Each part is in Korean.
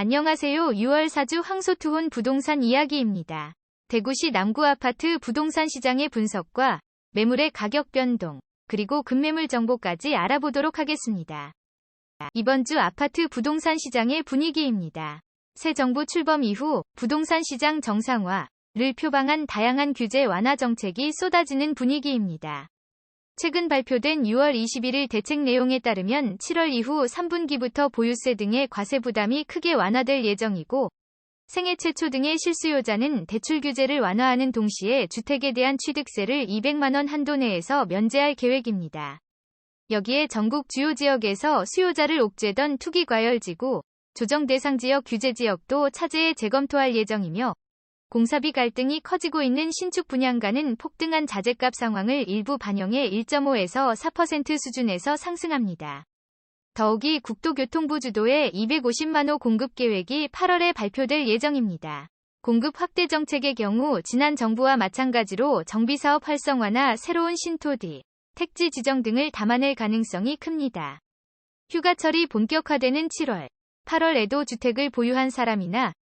안녕하세요. 6월 4주 황소투혼 부동산 이야기입니다. 대구시 남구 아파트 부동산 시장의 분석과 매물의 가격 변동, 그리고 급매물 정보까지 알아보도록 하겠습니다. 이번 주 아파트 부동산 시장의 분위기입니다. 새 정부 출범 이후 부동산 시장 정상화를 표방한 다양한 규제 완화 정책이 쏟아지는 분위기입니다. 최근 발표된 6월 21일 대책 내용에 따르면 7월 이후 3분기부터 보유세 등의 과세 부담이 크게 완화될 예정이고, 생애 최초 등의 실수요자는 대출 규제를 완화하는 동시에 주택에 대한 취득세를 200만 원 한도 내에서 면제할 계획입니다. 여기에 전국 주요 지역에서 수요자를 옥죄던 투기과열지구, 조정 대상 지역 규제 지역도 차제에 재검토할 예정이며, 공사비 갈등이 커지고 있는 신축 분양가는 폭등한 자재값 상황을 일부 반영해 1.5에서 4% 수준에서 상승합니다. 더욱이 국토교통부 주도의 250만 호 공급 계획이 8월에 발표될 예정입니다. 공급 확대 정책의 경우 지난 정부와 마찬가지로 정비사업 활성화나 새로운 신토지, 택지 지정 등을 담아낼 가능성이 큽니다. 휴가철이 본격화되는 7월, 8월에도 주택을 보유한 사람이나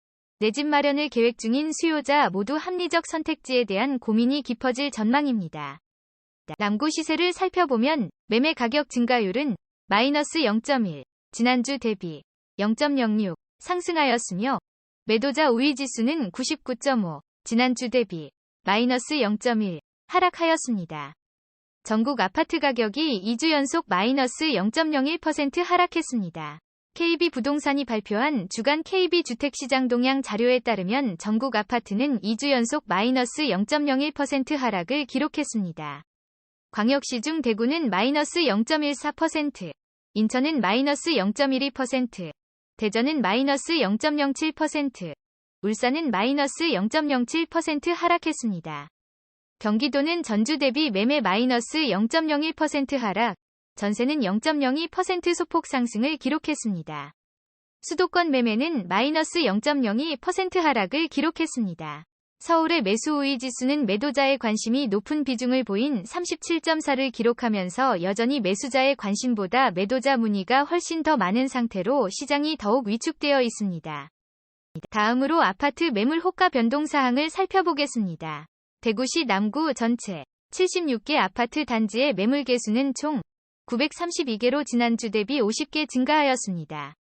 내 집 마련을 계획 중인 수요자 모두 합리적 선택지에 대한 고민이 깊어질 전망입니다. 남구 시세를 살펴보면 매매 가격 증가율은 마이너스 0.1, 지난주 대비 0.06 상승하였으며, 매도자 우위 지수는 99.5, 지난주 대비 마이너스 0.1 하락하였습니다. 전국 아파트 가격이 2주 연속 마이너스 0.01% 하락했습니다. KB부동산이 발표한 주간 KB주택시장 동향 자료에 따르면 전국 아파트는 2주 연속 마이너스 0.01% 하락을 기록했습니다. 광역시 중 대구는 마이너스 0.14%, 인천은 마이너스 0.12%, 대전은 마이너스 0.07%, 울산은 마이너스 0.07% 하락했습니다. 경기도는 전주 대비 매매 마이너스 0.01% 하락, 전세는 0.02% 소폭 상승을 기록했습니다. 수도권 매매는 마이너스 0.02% 하락을 기록했습니다. 서울의 매수 우위 지수는 매도자의 관심이 높은 비중을 보인 37.4를 기록하면서 여전히 매수자의 관심보다 매도자 문의가 훨씬 더 많은 상태로 시장이 더욱 위축되어 있습니다. 다음으로 아파트 매물 호가 변동 사항을 살펴보겠습니다. 대구시 남구 전체 76개 아파트 단지의 매물 개수는 총 932개로 지난주 대비 50개 증가하였습니다.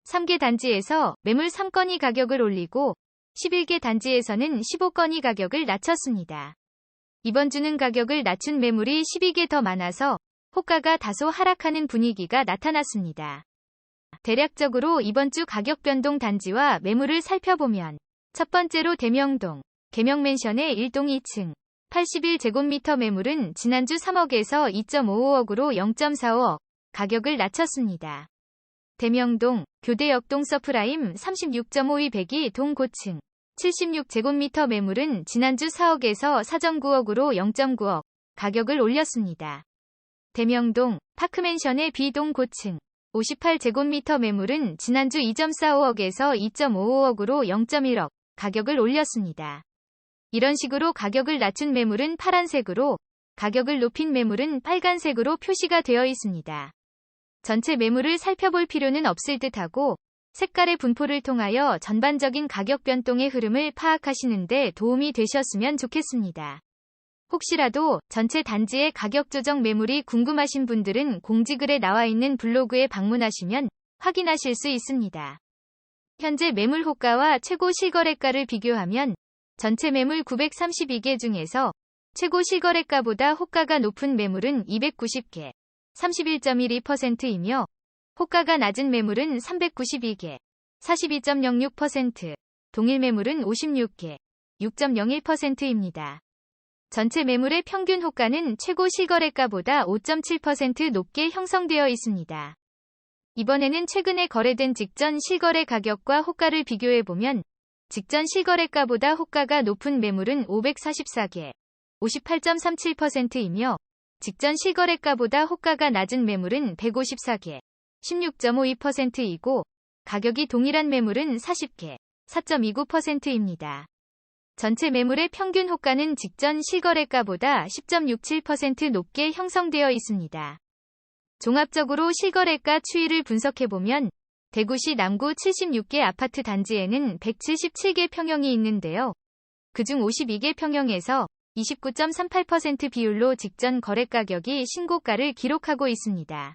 3개 단지에서 매물 3건이 가격을 올리고 11개 단지에서는 15건이 가격을 낮췄습니다. 이번 주는 가격을 낮춘 매물이 12개 더 많아서 호가가 다소 하락하는 분위기가 나타났습니다. 대략적으로 이번 주 가격 변동 단지와 매물을 살펴보면, 첫 번째로 대명동, 계명맨션의 1동 2층, 81제곱미터 매물은 지난주 3억에서 2.55억으로 0.45억, 가격을 낮췄습니다. 대명동, 교대역동 서프라임 36.52 102동 고층, 76제곱미터 매물은 지난주 4억에서 4.9억으로 0.9억, 가격을 올렸습니다. 대명동, 파크맨션의 B동 고층, 58제곱미터 매물은 지난주 2.45억에서 2.55억으로 0.1억, 가격을 올렸습니다. 이런 식으로 가격을 낮춘 매물은 파란색으로, 가격을 높인 매물은 빨간색으로 표시가 되어 있습니다. 전체 매물을 살펴볼 필요는 없을 듯하고, 색깔의 분포를 통하여 전반적인 가격 변동의 흐름을 파악하시는데 도움이 되셨으면 좋겠습니다. 혹시라도 전체 단지의 가격 조정 매물이 궁금하신 분들은 공지글에 나와 있는 블로그에 방문하시면 확인하실 수 있습니다. 현재 매물 호가와 최고 실거래가를 비교하면 전체 매물 932개 중에서 최고 실거래가보다 호가가 높은 매물은 290개, 31.12%이며 호가가 낮은 매물은 392개, 42.06%, 동일 매물은 56개, 6.01%입니다. 전체 매물의 평균 호가는 최고 실거래가보다 5.7% 높게 형성되어 있습니다. 이번에는 최근에 거래된 직전 실거래 가격과 호가를 비교해보면, 직전 실거래가보다 호가가 높은 매물은 544개, 58.37%이며, 직전 실거래가보다 호가가 낮은 매물은 154개, 16.52%이고, 가격이 동일한 매물은 40개, 4.29%입니다. 전체 매물의 평균 호가는 직전 실거래가보다 10.67% 높게 형성되어 있습니다. 종합적으로 실거래가 추이를 분석해보면, 대구시 남구 76개 아파트 단지에는 177개 평형이 있는데요. 그중 52개 평형에서 29.38% 비율로 직전 거래가격이 신고가를 기록하고 있습니다.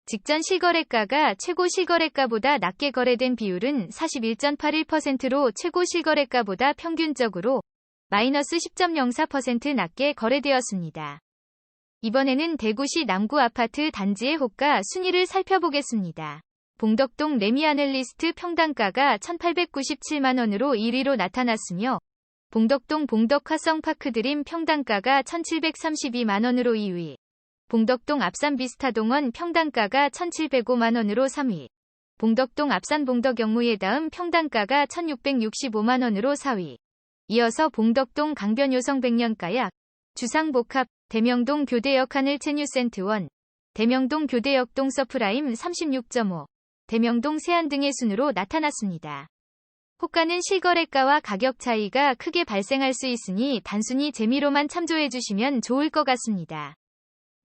직전 실거래가가 최고 실거래가보다 낮게 거래된 비율은 41.81%로 최고 실거래가보다 평균적으로 마이너스 10.04% 낮게 거래되었습니다. 이번에는 대구시 남구 아파트 단지의 호가 순위를 살펴보겠습니다. 봉덕동 레미아넬리스트 평당가가 1,897만원으로 1위로 나타났으며 봉덕동 봉덕화성파크드림 평당가가 1,732만원으로 2위, 봉덕동 앞산 비스타동원 평당가가 1,705만원으로 3위, 봉덕동 앞산 봉덕영무예다음 평당가가 1,665만원으로 4위, 이어서 봉덕동 강변요성 백년가약, 주상복합, 대명동 교대역 하늘체뉴센트원, 대명동 교대역동 서프라임 36.5, 대명동 세안 등의 순으로 나타났습니다. 호가는 실거래가와 가격 차이가 크게 발생할 수 있으니 단순히 재미로만 참조해 주시면 좋을 것 같습니다.